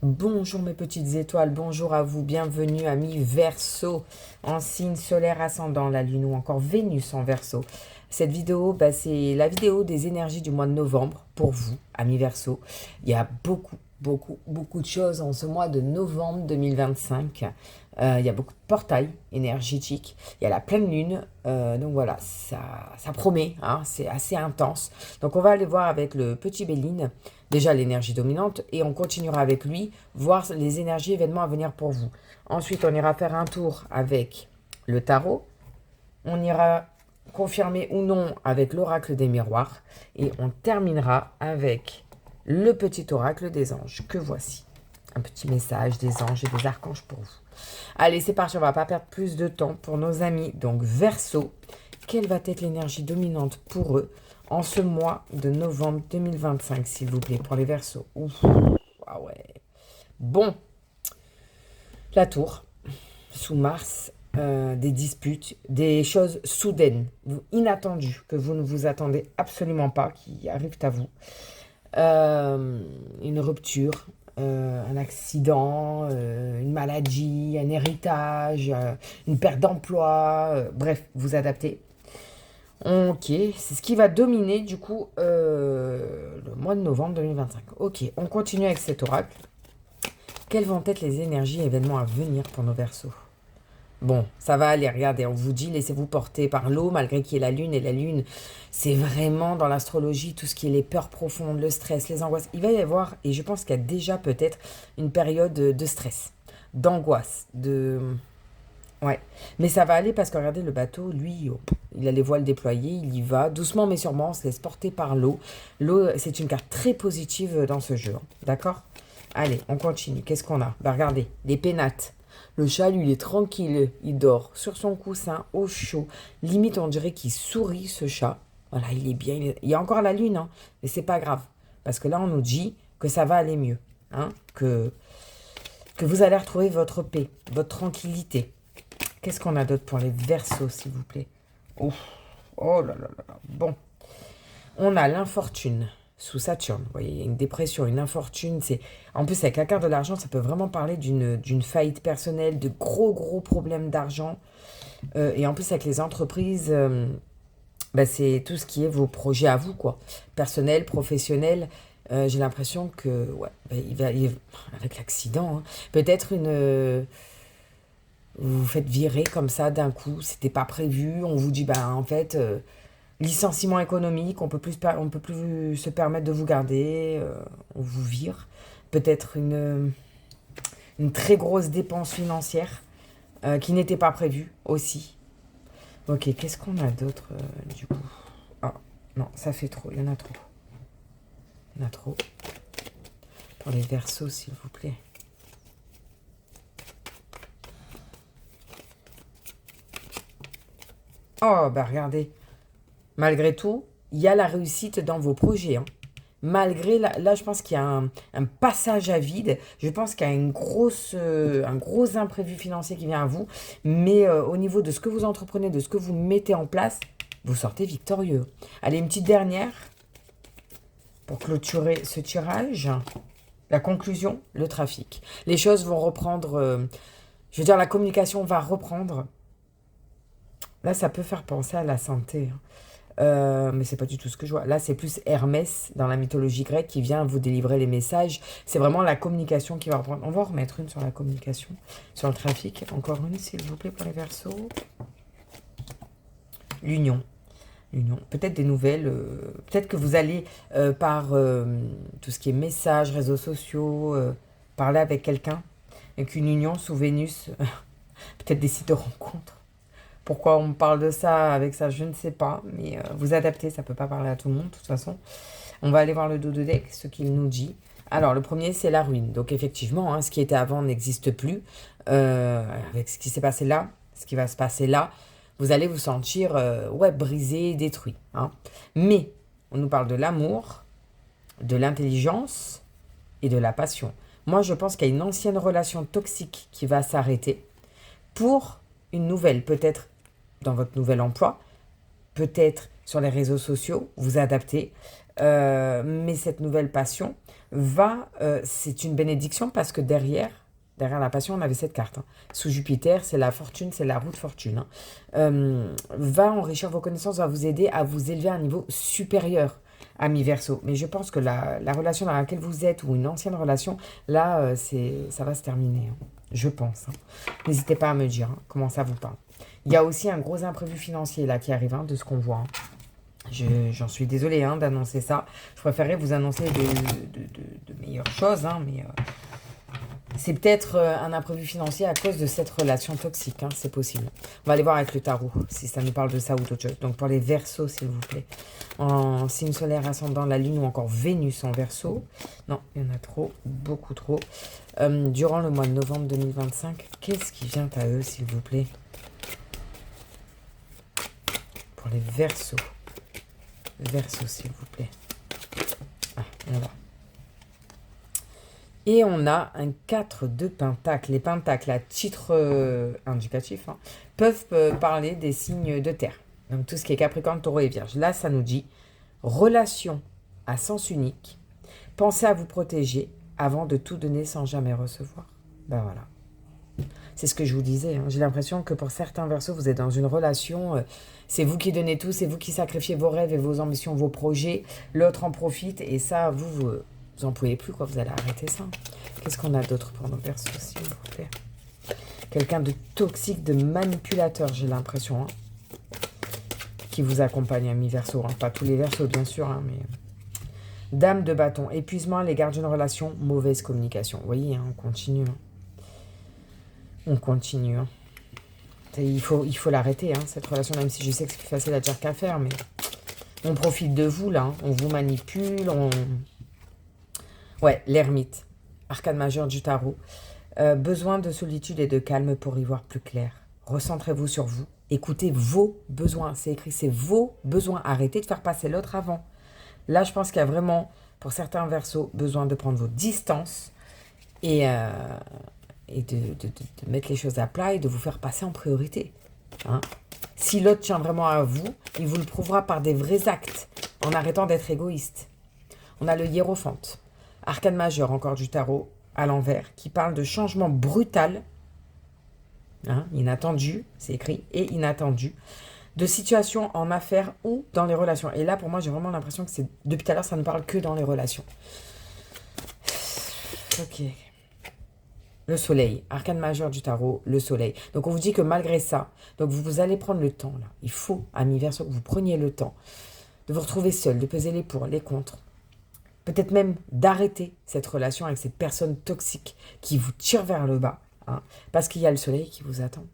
Bonjour mes petites étoiles, bonjour à vous, bienvenue amis Verseau, en signe solaire ascendant, la Lune ou encore Vénus en Verseau. Cette vidéo, c'est la vidéo des énergies du mois de novembre pour vous, amis Verseau. Il y a beaucoup de choses en ce mois de novembre 2025. Il y a beaucoup de portails énergétiques, il y a la pleine lune, donc voilà, ça promet, hein, c'est assez intense. Donc on va aller voir avec le petit Béline, déjà l'énergie dominante, et on continuera avec lui, voir les énergies événements à venir pour vous. Ensuite, on ira faire un tour avec le tarot, on ira confirmer ou non avec l'oracle des miroirs, et on terminera avec le petit oracle des anges, que voici. Un petit message des anges et des archanges pour vous. Allez, c'est parti, on va pas perdre plus de temps pour nos amis. Donc, Verseau, quelle va être l'énergie dominante pour eux en ce mois de novembre 2025, s'il vous plaît, pour les Verseaux. Ouf, ah ouais. Bon, la tour, sous Mars, des disputes, des choses soudaines, inattendues, que vous ne vous attendez absolument pas, qui arrivent à vous. Une rupture, un accident, une maladie, un héritage, une perte d'emploi, bref, vous adaptez. Ok, c'est ce qui va dominer du coup le mois de novembre 2025. Ok, on continue avec cet oracle. Quelles vont être les énergies et événements à venir pour nos Verseaux? Bon, ça va aller, regardez, on vous dit, laissez-vous porter par l'eau, malgré qu'il y ait la lune. Et la lune, c'est vraiment dans l'astrologie, tout ce qui est les peurs profondes, le stress, les angoisses. Il va y avoir, et je pense qu'il y a déjà peut-être une période de stress, d'angoisse, de... Ouais, mais ça va aller parce que regardez, le bateau, lui, il a les voiles déployées, il y va, doucement mais sûrement, on se laisse porter par l'eau. L'eau, c'est une carte très positive dans ce jeu, hein, d'accord? Allez, on continue, qu'est-ce qu'on a? Bah regardez, les pénates. Le chat, lui, il est tranquille, il dort sur son coussin, au chaud. Limite, on dirait qu'il sourit, ce chat. Voilà, il est bien, il y a encore la lune, hein, mais c'est pas grave. Parce que là, on nous dit que ça va aller mieux, hein, que vous allez retrouver votre paix, votre tranquillité. Qu'est-ce qu'on a d'autre pour les Verseaux, s'il vous plaît? Ouf. Oh là là là là. Bon. On a l'infortune sous Saturne. Vous voyez, il y a une dépression, une infortune. En plus, avec la carte de l'argent, ça peut vraiment parler d'une faillite personnelle, de gros problèmes d'argent. Et en plus, avec les entreprises, c'est tout ce qui est vos projets à vous, quoi. Personnel, professionnel. J'ai l'impression que, ouais, avec l'accident, hein, peut-être vous vous faites virer comme ça d'un coup, c'était pas prévu, on vous dit, en fait, licenciement économique, on peut plus se permettre de vous garder, on vous vire. Peut-être une très grosse dépense financière qui n'était pas prévue aussi. Ok, qu'est-ce qu'on a d'autre du coup? Ah, non, ça fait trop, il y en a trop. Il y en a trop. Pour les Verseaux, s'il vous plaît. Oh, regardez. Malgré tout, il y a la réussite dans vos projets, hein. Malgré, là, je pense qu'il y a un passage à vide. Je pense qu'il y a un gros imprévu financier qui vient à vous. Mais au niveau de ce que vous entreprenez, de ce que vous mettez en place, vous sortez victorieux. Allez, une petite dernière pour clôturer ce tirage. La conclusion, le trafic. Les choses vont reprendre... je veux dire, la communication va reprendre. Là, ça peut faire penser à la santé, hein. Mais c'est pas du tout ce que je vois. Là, c'est plus Hermès dans la mythologie grecque qui vient vous délivrer les messages. C'est vraiment la communication qui va reprendre. On va en remettre une sur la communication, sur le trafic. Encore une, s'il vous plaît, pour les Verseaux. L'union. L'union. Peut-être des nouvelles. Peut-être que vous allez, par tout ce qui est messages, réseaux sociaux, parler avec quelqu'un. Avec une union sous Vénus. Peut-être des sites de rencontres. Pourquoi on parle de ça avec ça, je ne sais pas. Mais vous adaptez, ça ne peut pas parler à tout le monde, de toute façon. On va aller voir le dos de deck, ce qu'il nous dit. Alors, le premier, c'est la ruine. Donc, effectivement, hein, ce qui était avant n'existe plus. Avec ce qui s'est passé là, ce qui va se passer là, vous allez vous sentir brisé, détruit, hein. Mais, on nous parle de l'amour, de l'intelligence et de la passion. Moi, je pense qu'il y a une ancienne relation toxique qui va s'arrêter pour une nouvelle, peut-être dans votre nouvel emploi, peut-être sur les réseaux sociaux, vous adaptez. Mais cette nouvelle passion c'est une bénédiction parce que derrière la passion, on avait cette carte. Sous Jupiter, c'est la fortune, c'est la roue de fortune. Va enrichir vos connaissances, va vous aider à vous élever à un niveau supérieur, ami Verseau. Mais je pense que la relation dans laquelle vous êtes, ou une ancienne relation, là, ça va se terminer. Je pense. N'hésitez pas à me dire comment ça vous parle. Il y a aussi un gros imprévu financier là qui arrive, de ce qu'on voit. J'en suis désolée d'annoncer ça. Je préférerais vous annoncer de meilleures choses, mais c'est peut-être un imprévu financier à cause de cette relation toxique. C'est possible. On va aller voir avec le tarot si ça nous parle de ça ou d'autre chose. Donc pour les Verseaux, s'il vous plaît. En signe solaire ascendant, la Lune ou encore Vénus en Verseau. Non, il y en a trop, beaucoup trop. Durant le mois de novembre 2025, qu'est-ce qui vient à eux, s'il vous plaît? Pour les Verseaux. Verseau, s'il vous plaît. Voilà. Et on a un 4 de Pentacle. Les Pentacles, à titre indicatif, peuvent parler des signes de terre. Donc tout ce qui est Capricorne, Taureau et Vierge. Là, ça nous dit relation à sens unique. Pensez à vous protéger avant de tout donner sans jamais recevoir. Voilà. C'est ce que je vous disais. J'ai l'impression que pour certains Verseaux, vous êtes dans une relation, c'est vous qui donnez tout, c'est vous qui sacrifiez vos rêves et vos ambitions, vos projets. L'autre en profite et ça, vous en pouvez plus, quoi. Vous allez arrêter ça. Qu'est-ce qu'on a d'autre pour nos Verseaux, s'il vous plaît? Quelqu'un de toxique, de manipulateur, j'ai l'impression, qui vous accompagne, ami Verseau. Pas tous les Verseaux, bien sûr, mais... Dame de bâton, épuisement à l'égard d'une relation, mauvaise communication. Vous voyez, on continue. On continue. Il faut l'arrêter, cette relation, même si je sais que c'est plus facile à dire qu'à faire, mais on profite de vous, là. On vous manipule, Ouais, l'ermite. Arcane majeur du tarot. Besoin de solitude et de calme pour y voir plus clair. Recentrez-vous sur vous. Écoutez vos besoins. C'est écrit, c'est vos besoins. Arrêtez de faire passer l'autre avant. Là, je pense qu'il y a vraiment, pour certains Verseaux, besoin de prendre vos distances et de mettre les choses à plat et de vous faire passer en priorité. Si l'autre tient vraiment à vous, il vous le prouvera par des vrais actes, en arrêtant d'être égoïste. On a le hiérophante, arcane majeur encore du tarot, à l'envers, qui parle de changement brutal, inattendu, c'est écrit, et inattendu, de situations en affaires ou dans les relations. Et là, pour moi, j'ai vraiment l'impression que depuis tout à l'heure, ça ne parle que dans les relations. Ok. Le soleil, arcane majeur du tarot, le soleil. Donc, on vous dit que malgré ça, donc vous allez prendre le temps, là. Il faut, ami Verseau, que vous preniez le temps de vous retrouver seul, de peser les pour, les contre. Peut-être même d'arrêter cette relation avec cette personne toxique qui vous tire vers le bas. Parce qu'il y a le soleil qui vous attend.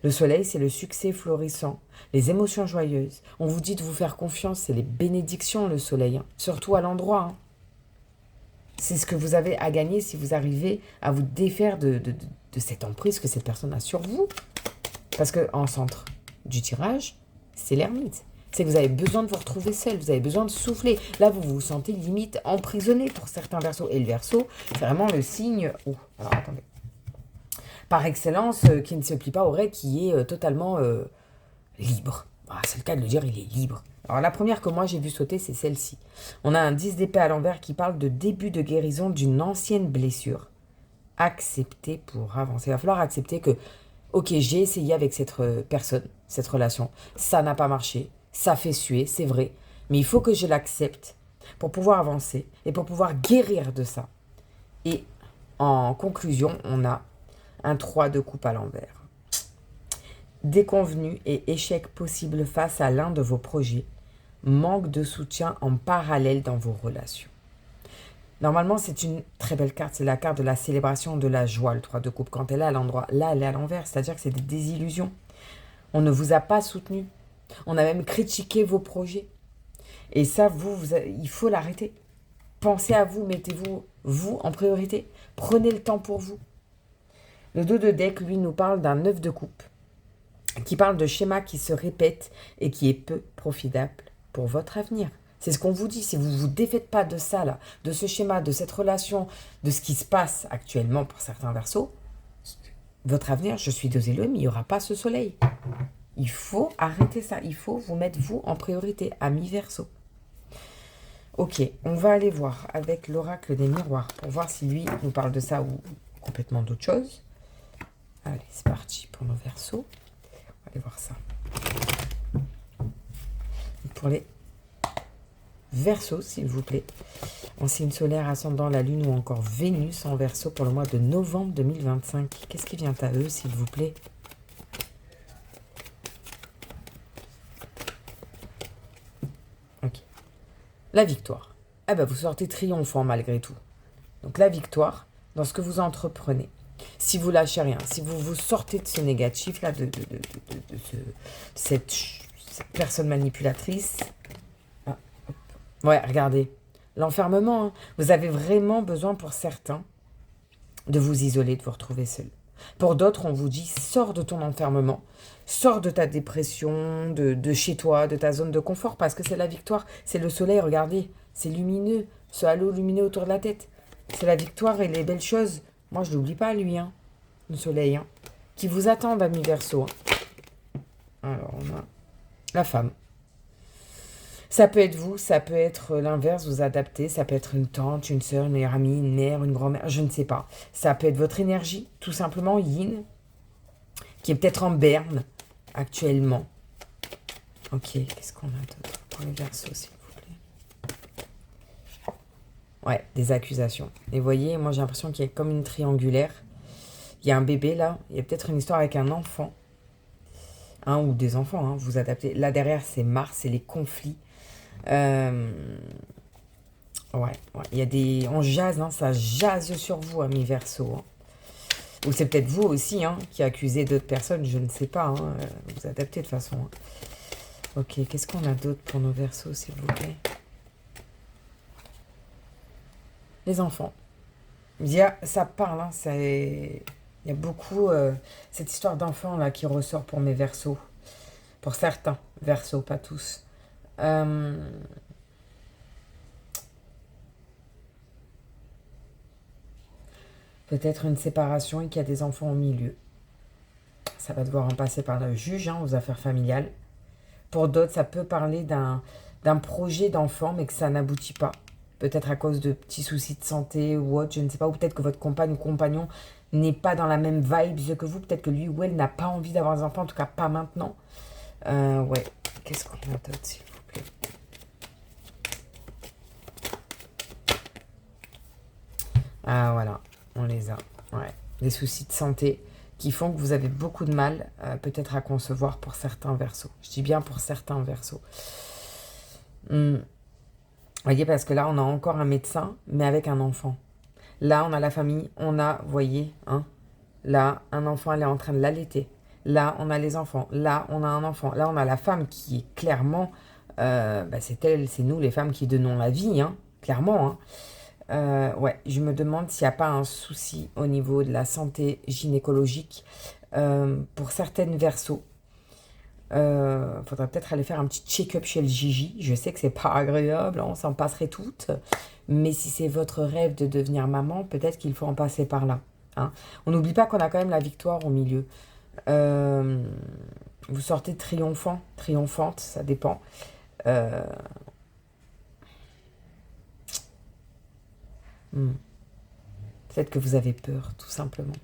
Le soleil, c'est le succès florissant, les émotions joyeuses. On vous dit de vous faire confiance, c'est les bénédictions, le soleil. Surtout à l'endroit. C'est ce que vous avez à gagner si vous arrivez à vous défaire de cette emprise que cette personne a sur vous. Parce qu'en centre du tirage, c'est l'ermite. C'est que vous avez besoin de vous retrouver seul, vous avez besoin de souffler. Là, vous vous sentez limite emprisonné pour certains Verseaux. Et le Verseau, c'est vraiment le signe... alors attendez. Par excellence, qui ne se plie pas aux règles, qui est totalement libre. C'est le cas de le dire, il est libre. Alors la première que moi j'ai vu sauter, c'est celle-ci. On a un 10 d'épée à l'envers qui parle de début de guérison d'une ancienne blessure. Accepter pour avancer. Il va falloir accepter que, ok, j'ai essayé avec cette personne, cette relation, ça n'a pas marché, ça fait suer, c'est vrai, mais il faut que je l'accepte pour pouvoir avancer et pour pouvoir guérir de ça. Et en conclusion, on a un 3 de coupe à l'envers. Déconvenus et échecs possibles face à l'un de vos projets. Manque de soutien en parallèle dans vos relations. Normalement, c'est une très belle carte. C'est la carte de la célébration de la joie, le 3 de coupe. Quand elle est à l'endroit, là, elle est à l'envers. C'est-à-dire que c'est des désillusions. On ne vous a pas soutenu. On a même critiqué vos projets. Et ça, il faut l'arrêter. Pensez à vous, mettez-vous, vous, en priorité. Prenez le temps pour vous. Le dos de deck, lui, nous parle d'un 9 de coupe, qui parle de schémas qui se répètent et qui est peu profitable pour votre avenir. C'est ce qu'on vous dit. Si vous ne vous défaites pas de ça, là, de ce schéma, de cette relation, de ce qui se passe actuellement pour certains Verseaux, votre avenir, je suis désolée, mais il n'y aura pas ce soleil. Il faut arrêter ça. Il faut vous mettre, vous, en priorité, ami Verseau. Ok, on va aller voir avec l'oracle des miroirs pour voir si lui nous parle de ça ou complètement d'autre chose. Allez, c'est parti pour nos Verseaux. On va aller voir ça. Pour les Verseaux, s'il vous plaît, en signe solaire, ascendant la Lune ou encore Vénus en Verseau pour le mois de novembre 2025. Qu'est-ce qui vient à eux, s'il vous plaît? Ok. La victoire. Ah ben, vous sortez triomphant malgré tout. Donc la victoire dans ce que vous entreprenez. Si vous lâchez rien, si vous vous sortez de ce négatif-là, cette personne manipulatrice. Ah, ouais, regardez. L'enfermement, hein. Vous avez vraiment besoin pour certains de vous isoler, de vous retrouver seul. Pour d'autres, on vous dit, sors de ton enfermement, sors de ta dépression, de chez toi, de ta zone de confort, parce que c'est la victoire, c'est le soleil, regardez, c'est lumineux, ce halo lumineux autour de la tête. C'est la victoire et les belles choses. Moi, je l'oublie pas, lui, hein, le soleil, hein, qui vous attendent, amis Verseau. Hein. Alors, on a la femme. Ça peut être vous, ça peut être l'inverse, vous adaptez, ça peut être une tante, une sœur, une meilleure amie, une mère, une grand-mère, je ne sais pas. Ça peut être votre énergie, tout simplement yin, qui est peut-être en berne actuellement. Ok, qu'est-ce qu'on a d'autre pour les Verseaux, s'il vous plaît? Ouais, des accusations. Et vous voyez, moi j'ai l'impression qu'il y a comme une triangulaire. Il y a un bébé là, il y a peut-être une histoire avec un enfant. Un ou des enfants, hein, vous adaptez. Là derrière, c'est Mars, c'est les conflits. Ouais, il y a des... On jase, hein, ça jase sur vous, amis Verseau. Hein. Ou c'est peut-être vous aussi, hein, qui accusez d'autres personnes, je ne sais pas. Hein, vous adaptez de toute façon. Hein. Ok, qu'est-ce qu'on a d'autre pour nos Verseaux, s'il vous plaît? Les enfants. Ça parle, hein, il y a beaucoup cette histoire d'enfants là qui ressort pour mes Verseaux. Pour certains Verseaux, pas tous. Peut-être une séparation et qu'il y a des enfants au milieu. Ça va devoir en passer par le juge, hein, aux affaires familiales. Pour d'autres, ça peut parler d'un projet d'enfant, mais que ça n'aboutit pas. Peut-être à cause de petits soucis de santé ou autre, je ne sais pas. Ou peut-être que votre compagne ou compagnon n'est pas dans la même vibe que vous. Peut-être que lui ou elle n'a pas envie d'avoir des enfants, en tout cas pas maintenant. Ouais, qu'est-ce qu'on a d'autre, s'il vous plaît? Ah, voilà, on les a. Ouais, des soucis de santé qui font que vous avez beaucoup de mal, peut-être à concevoir pour certains Verseaux. Je dis bien pour certains Verseaux. Vous voyez, parce que là, on a encore un médecin, mais avec un enfant. Là, on a la famille, on a, vous voyez, hein, là, un enfant, elle est en train de l'allaiter. Là, on a les enfants. Là, on a un enfant. Là, on a la femme qui est clairement... c'est elle, c'est nous, les femmes, qui donnons la vie, hein, clairement. Hein. Ouais, je me demande s'il n'y a pas un souci au niveau de la santé gynécologique pour certaines Verseaux. Faudrait peut-être aller faire un petit check-up chez le Gigi. Je sais que c'est pas agréable, on s'en passerait toutes. Mais si c'est votre rêve de devenir maman, peut-être qu'il faut en passer par là. Hein. On n'oublie pas qu'on a quand même la victoire au milieu. Vous sortez triomphant, triomphante, ça dépend. Peut-être que vous avez peur, tout simplement,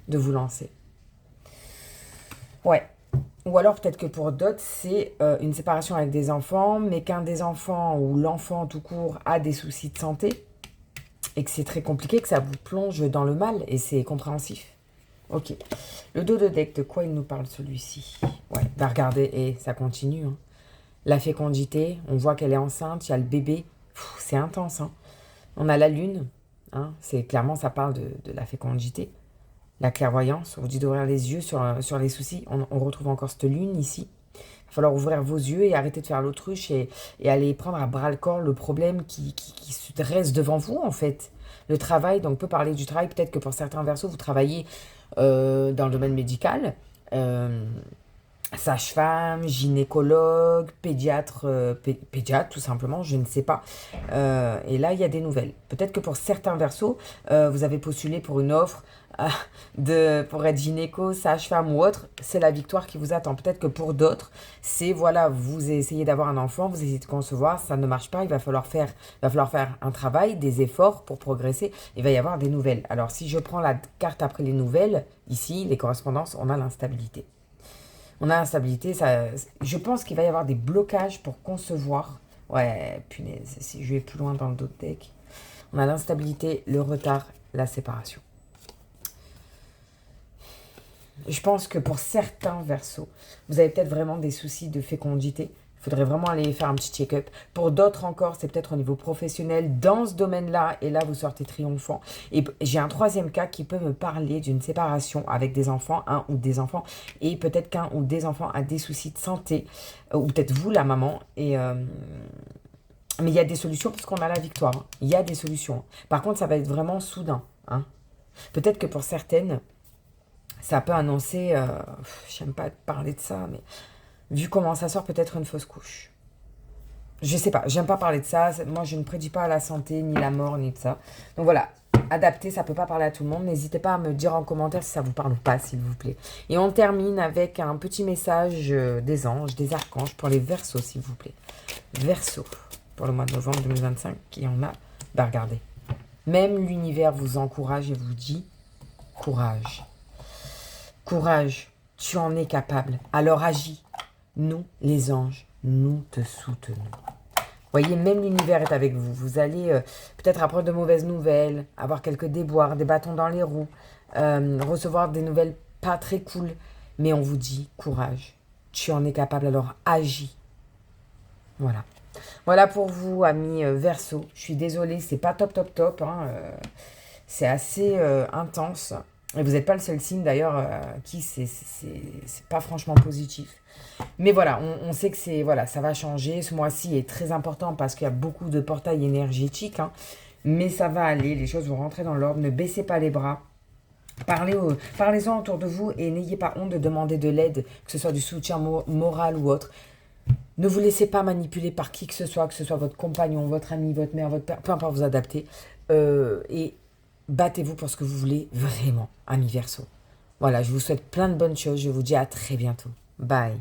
de vous lancer. Ouais. Ou alors peut-être que pour d'autres, c'est une séparation avec des enfants, mais qu'un des enfants ou l'enfant tout court a des soucis de santé et que c'est très compliqué, que ça vous plonge dans le mal et c'est compréhensif. Ok. Le dos de deck, de quoi il nous parle celui-ci? Ouais, bah regardez, et ça continue. Hein. La fécondité, on voit qu'elle est enceinte, il y a le bébé. C'est intense. Hein. On a la lune. Hein. C'est clairement, ça parle de la fécondité. La clairvoyance, on vous dit d'ouvrir les yeux sur les soucis. On retrouve encore cette lune ici. Il va falloir ouvrir vos yeux et arrêter de faire l'autruche et aller prendre à bras-le-corps le problème qui se dresse devant vous, en fait. Le travail, donc on peut parler du travail. Peut-être que pour certains Verseaux, vous travaillez dans le domaine médical. sage-femme, gynécologue, pédiatre, pédiatre tout simplement, je ne sais pas. Et là, il y a des nouvelles. Peut-être que pour certains versos, vous avez postulé pour une offre pour être gynéco, sage-femme ou autre, c'est la victoire qui vous attend. Peut-être que pour d'autres, c'est voilà, vous essayez d'avoir un enfant, vous essayez de concevoir, ça ne marche pas, il va falloir faire un travail, des efforts pour progresser, il va y avoir des nouvelles. Alors si je prends la carte après les nouvelles, ici, les correspondances, on a l'instabilité. On a l'instabilité, je pense qu'il va y avoir des blocages pour concevoir. Ouais, punaise, si je vais plus loin dans le dos de deck. On a l'instabilité, le retard, la séparation. Je pense que pour certains versos, vous avez peut-être vraiment des soucis de fécondité. Il faudrait vraiment aller faire un petit check-up. Pour d'autres encore, c'est peut-être au niveau professionnel dans ce domaine-là. Et là, vous sortez triomphant. Et j'ai un troisième cas qui peut me parler d'une séparation avec des enfants, un ou des enfants. Et peut-être qu'un ou des enfants a des soucis de santé. Ou peut-être vous, la maman. Mais il y a des solutions parce qu'on a la victoire. Hein. Il y a des solutions. Par contre, ça va être vraiment soudain. Hein. Peut-être que pour certaines, ça peut annoncer, j'aime pas parler de ça, mais vu comment ça sort, peut-être une fausse couche. Je sais pas, j'aime pas parler de ça. Moi, je ne prédis pas la santé, ni la mort, ni de ça. Donc voilà, adapté, ça peut pas parler à tout le monde. N'hésitez pas à me dire en commentaire si ça vous parle ou pas, s'il vous plaît. Et on termine avec un petit message des anges, des archanges pour les Verseaux, s'il vous plaît. Verseaux, pour le mois de novembre 2025, qui en a, bah regardez. Même l'univers vous encourage et vous dit courage. Courage, tu en es capable. Alors agis. Nous, les anges, nous te soutenons. Voyez, même l'univers est avec vous. Vous allez peut-être apprendre de mauvaises nouvelles, avoir quelques déboires, des bâtons dans les roues, recevoir des nouvelles pas très cool. Mais on vous dit, courage, tu en es capable, alors agis. Voilà. Voilà pour vous, amis Verseau. Je suis désolée, c'est pas top, top, top. Hein, c'est assez intense. Et vous n'êtes pas le seul signe d'ailleurs qui c'est pas franchement positif. Mais voilà, on sait que ça va changer. Ce mois-ci est très important parce qu'il y a beaucoup de portails énergétiques. Hein. Mais ça va aller, les choses vont rentrer dans l'ordre. Ne baissez pas les bras. Parlez-en autour de vous et n'ayez pas honte de demander de l'aide, que ce soit du soutien moral ou autre. Ne vous laissez pas manipuler par qui que ce soit votre compagnon, votre ami, votre mère, votre père, peu importe, vous adaptez. Et battez-vous pour ce que vous voulez vraiment, amis Verseau. Voilà, je vous souhaite plein de bonnes choses. Je vous dis à très bientôt. Bye.